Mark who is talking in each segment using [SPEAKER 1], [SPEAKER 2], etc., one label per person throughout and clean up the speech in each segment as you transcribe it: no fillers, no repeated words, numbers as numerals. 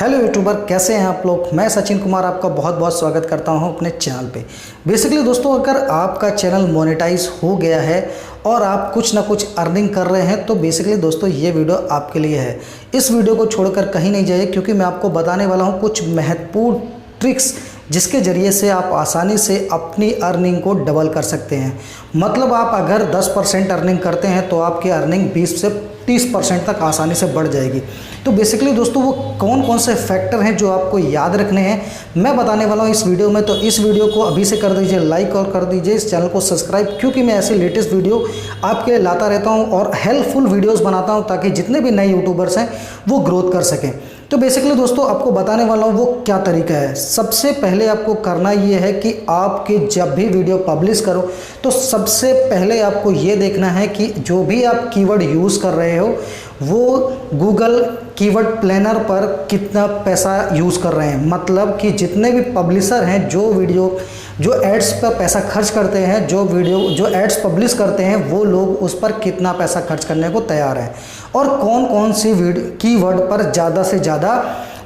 [SPEAKER 1] Hello YouTuber, कैसे हैं आप लोग। मैं सचिन कुमार आपका बहुत बहुत स्वागत करता हूं अपने चैनल पे। बेसिकली दोस्तों, अगर आपका चैनल मोनेटाइज हो गया है और आप कुछ ना कुछ अर्निंग कर रहे हैं तो बेसिकली दोस्तों ये वीडियो आपके लिए है। इस वीडियो को छोड़कर कहीं नहीं जाइए, क्योंकि मैं आपको बताने वाला हूँ कुछ महत्वपूर्ण ट्रिक्स जिसके ज़रिए से आप आसानी से अपनी अर्निंग को डबल कर सकते हैं। मतलब आप अगर 10% अर्निंग करते हैं तो आपकी अर्निंग 20 से 30% तक आसानी से बढ़ जाएगी। तो बेसिकली दोस्तों वो कौन कौन से फैक्टर हैं जो आपको याद रखने हैं, मैं बताने वाला हूँ इस वीडियो में। तो इस वीडियो को अभी से कर दीजिए लाइक और कर दीजिए इस चैनल को सब्सक्राइब, क्योंकि मैं ऐसे लेटेस्ट वीडियो आपके लिए लाता रहता हूँ और हेल्पफुल वीडियोज़ बनाता हूँ ताकि जितने भी नए यूट्यूबर्स हैं वो ग्रोथ कर सकें। तो बेसिकली दोस्तों आपको बताने वाला हूँ वो क्या तरीका है। सबसे पहले आपको करना ये है कि आपके जब भी वीडियो पब्लिश करो तो सबसे पहले आपको ये देखना है कि जो भी आप कीवर्ड यूज़ कर रहे हो वो गूगल कीवर्ड प्लानर पर कितना पैसा यूज़ कर रहे हैं। मतलब कि जितने भी पब्लिशर हैं जो एड्स पर पैसा खर्च करते हैं, जो एड्स पब्लिश करते हैं, वो लोग उस पर कितना पैसा खर्च करने को तैयार हैं और कौन कौन सी कीवर्ड पर ज़्यादा से ज़्यादा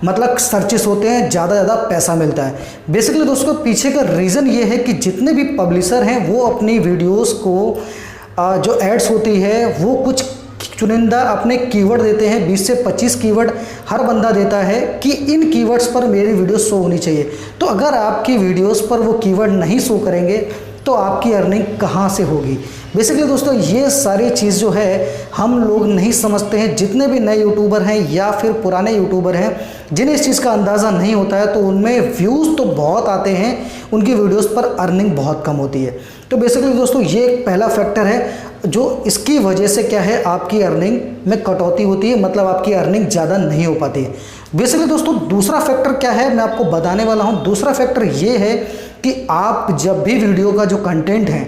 [SPEAKER 1] मतलब सर्चेस होते हैं, ज़्यादा पैसा मिलता है। बेसिकली दोस्तों पीछे का रीज़न ये है कि जितने भी पब्लिशर हैं वो अपनी वीडियोस को जो एड्स होती है वो कुछ चुनिंदा अपने कीवर्ड देते हैं। 20 से 25 कीवर्ड हर बंदा देता है कि इन कीवर्ड्स पर मेरी वीडियो शो होनी चाहिए। तो अगर आपकी वीडियोस पर वो कीवर्ड नहीं शो करेंगे तो आपकी अर्निंग कहाँ से होगी। बेसिकली दोस्तों ये सारी चीज़ जो है हम लोग नहीं समझते हैं। जितने भी नए यूट्यूबर हैं या फिर पुराने यूट्यूबर हैं जिन्हें इस चीज़ का अंदाज़ा नहीं होता है, तो उनमें व्यूज़ तो बहुत आते हैं, उनकी वीडियोस पर अर्निंग बहुत कम होती है। तो बेसिकली दोस्तों ये एक पहला फैक्टर है जो इसकी वजह से क्या है आपकी अर्निंग में कटौती होती है, मतलब आपकी अर्निंग ज़्यादा नहीं हो पाती है। बेसिकली दोस्तों दूसरा फैक्टर क्या है मैं आपको बताने वाला हूँ। दूसरा फैक्टर ये है कि आप जब भी वीडियो का जो कंटेंट है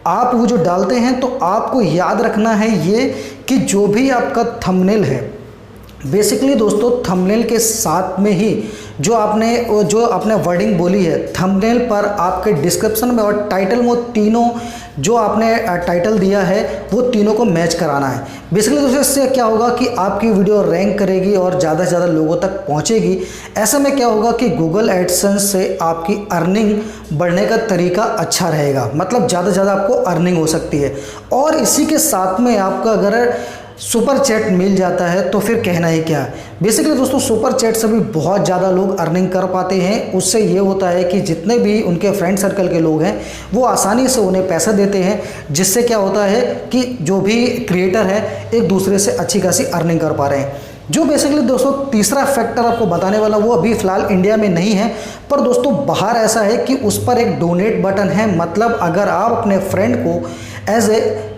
[SPEAKER 1] आप वो जो डालते हैं तो आपको याद रखना है ये कि जो भी आपका थंबनेल है, बेसिकली दोस्तों थंबनेल के साथ में ही जो आपने वर्डिंग बोली है थंबनेल पर, आपके डिस्क्रिप्शन में और टाइटल में तीनों जो आपने टाइटल दिया है वो तीनों को मैच कराना है। बेसिकली दोस्तों इससे क्या होगा कि आपकी वीडियो रैंक करेगी और ज़्यादा से ज़्यादा लोगों तक पहुंचेगी। ऐसे में क्या होगा कि गूगल एडसेंस से आपकी अर्निंग बढ़ने का तरीका अच्छा रहेगा, मतलब ज़्यादा से ज़्यादा आपको अर्निंग हो सकती है। और इसी के साथ में आपका अगर सुपर चैट मिल जाता है तो फिर कहना ही क्या। बेसिकली दोस्तों सुपर चैट से भी बहुत ज़्यादा लोग अर्निंग कर पाते हैं। उससे ये होता है कि जितने भी उनके फ्रेंड सर्कल के लोग हैं वो आसानी से उन्हें पैसा देते हैं, जिससे क्या होता है कि जो भी क्रिएटर है एक दूसरे से अच्छी खासी अर्निंग कर पा रहे हैं। जो बेसिकली दोस्तों तीसरा फैक्टर आपको बताने वाला वो अभी फ़िलहाल इंडिया में नहीं है, पर दोस्तों बाहर ऐसा है कि उस पर एक डोनेट बटन है। मतलब अगर आप अपने फ्रेंड को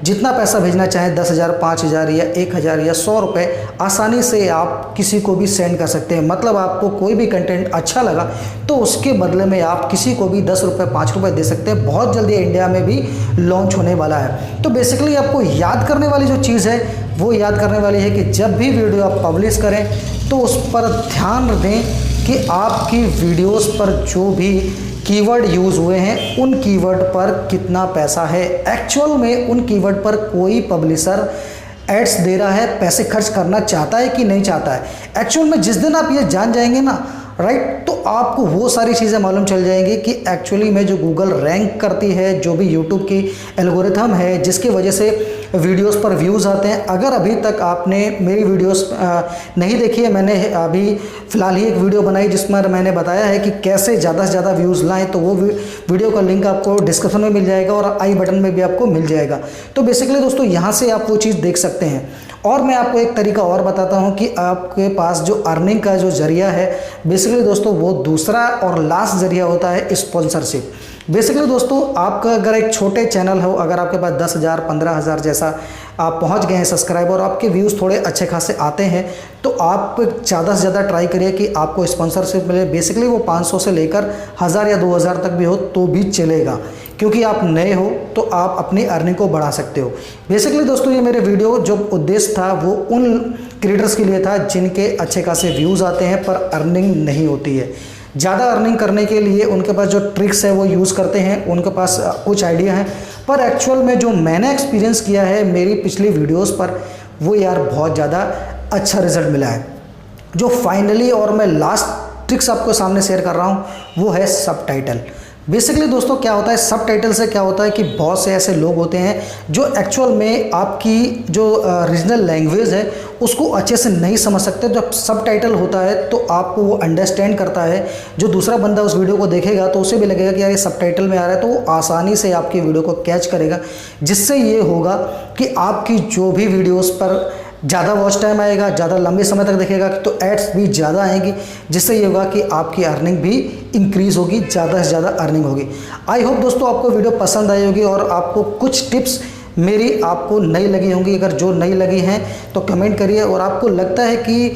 [SPEAKER 1] जितना पैसा भेजना चाहें 10,000, 5,000 या 1,000 या 100 रुपये आसानी से आप किसी को भी सेंड कर सकते हैं। मतलब आपको कोई भी कंटेंट अच्छा लगा तो उसके बदले में आप किसी को भी 10 रुपये, 5 रुपये दे सकते हैं। बहुत जल्दी इंडिया में भी लॉन्च होने वाला है। तो बेसिकली आपको याद करने वाली जो चीज़ है वो याद करने वाली है कि जब भी वीडियो आप पब्लिश करें तो उस पर ध्यान दें कि आपकी वीडियोस पर जो भी कीवर्ड यूज़ हुए हैं उन कीवर्ड पर कितना पैसा है। एक्चुअल में उन कीवर्ड पर कोई पब्लिशर एड्स दे रहा है, पैसे खर्च करना चाहता है कि नहीं चाहता है। एक्चुअल में जिस दिन आप ये जान जाएंगे ना, राइट, तो आपको वो सारी चीज़ें मालूम चल जाएंगी कि एक्चुअली में जो गूगल रैंक करती है, जो भी यूट्यूब की एल्गोरिथम है जिसकी वजह से वीडियोस पर व्यूज़ आते हैं। अगर अभी तक आपने मेरी वीडियोस नहीं देखी है, मैंने अभी फ़िलहाल ही एक वीडियो बनाई जिसमें मैंने बताया है कि कैसे ज़्यादा से ज़्यादा व्यूज़ लाएं, तो वो वीडियो का लिंक आपको डिस्क्रिप्शन में मिल जाएगा और आई बटन में भी आपको मिल जाएगा। तो बेसिकली दोस्तों यहाँ से आप वो चीज़ देख सकते हैं। और मैं आपको एक तरीका और बताता हूँ कि आपके पास जो अर्निंग का जो ज़रिया है बेसिकली दोस्तों वो दूसरा और लास्ट ज़रिया होता है स्पॉन्सरशिप। बेसिकली दोस्तों आपका अगर एक छोटे चैनल हो, अगर आपके पास 10,000, 15,000 जैसा आप पहुंच गए हैं सब्सक्राइबर और आपके व्यूज़ थोड़े अच्छे खासे आते हैं, तो आप ज़्यादा से ज़्यादा ट्राई करिए कि आपको स्पॉन्सरशिप मिले। बेसिकली वो 500 से लेकर 1,000 या 2,000 तक भी हो तो भी चलेगा, क्योंकि आप नए हो तो आप अपनी अर्निंग को बढ़ा सकते हो। बेसिकली दोस्तों ये मेरे वीडियो जो उद्देश्य था वो उन क्रिएटर्स के लिए था जिनके अच्छे खासे व्यूज़ आते हैं पर अर्निंग नहीं होती है। ज़्यादा अर्निंग करने के लिए उनके पास जो ट्रिक्स है वो यूज़ करते हैं, उनके पास कुछ आइडिया हैं, पर एक्चुअल में जो मैंने एक्सपीरियंस किया है मेरी पिछली वीडियोस पर वो यार बहुत ज़्यादा अच्छा रिजल्ट मिला है। जो फाइनली और मैं लास्ट ट्रिक्स आपको सामने शेयर कर रहा हूँ वो है सबटाइटल। बेसिकली दोस्तों क्या होता है सबटाइटल से, क्या होता है कि बहुत से ऐसे लोग होते हैं जो एक्चुअल में आपकी जो रीजनल लैंग्वेज है उसको अच्छे से नहीं समझ सकते। जब सबटाइटल होता है तो आपको वो अंडरस्टैंड करता है, जो दूसरा बंदा उस वीडियो को देखेगा तो उसे भी लगेगा कि यार ये सबटाइटल में आ रहा है, तो वो आसानी से आपकी वीडियो को कैच करेगा, जिससे ये होगा कि आपकी जो भी वीडियोज़ पर ज़्यादा वॉच टाइम आएगा, ज़्यादा लंबे समय तक देखेगा तो एड्स भी ज़्यादा आएंगी, जिससे ये होगा कि आपकी अर्निंग भी इंक्रीज़ होगी, ज़्यादा से ज़्यादा अर्निंग होगी। आई होप दोस्तों आपको वीडियो पसंद आई होगी और आपको कुछ टिप्स मेरी आपको नई लगी होंगी। अगर जो नई लगी हैं तो कमेंट करिए, और आपको लगता है कि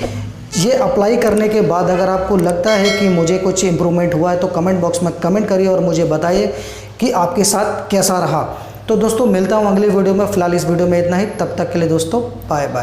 [SPEAKER 1] ये अप्लाई करने के बाद अगर आपको लगता है कि मुझे कुछ इम्प्रूवमेंट हुआ है तो कमेंट बॉक्स में कमेंट करिए और मुझे बताइए कि आपके साथ कैसा रहा। तो दोस्तों मिलता हूँ अगली वीडियो में, फिलहाल इस वीडियो में इतना ही। तब तक के लिए दोस्तों बाय बाय।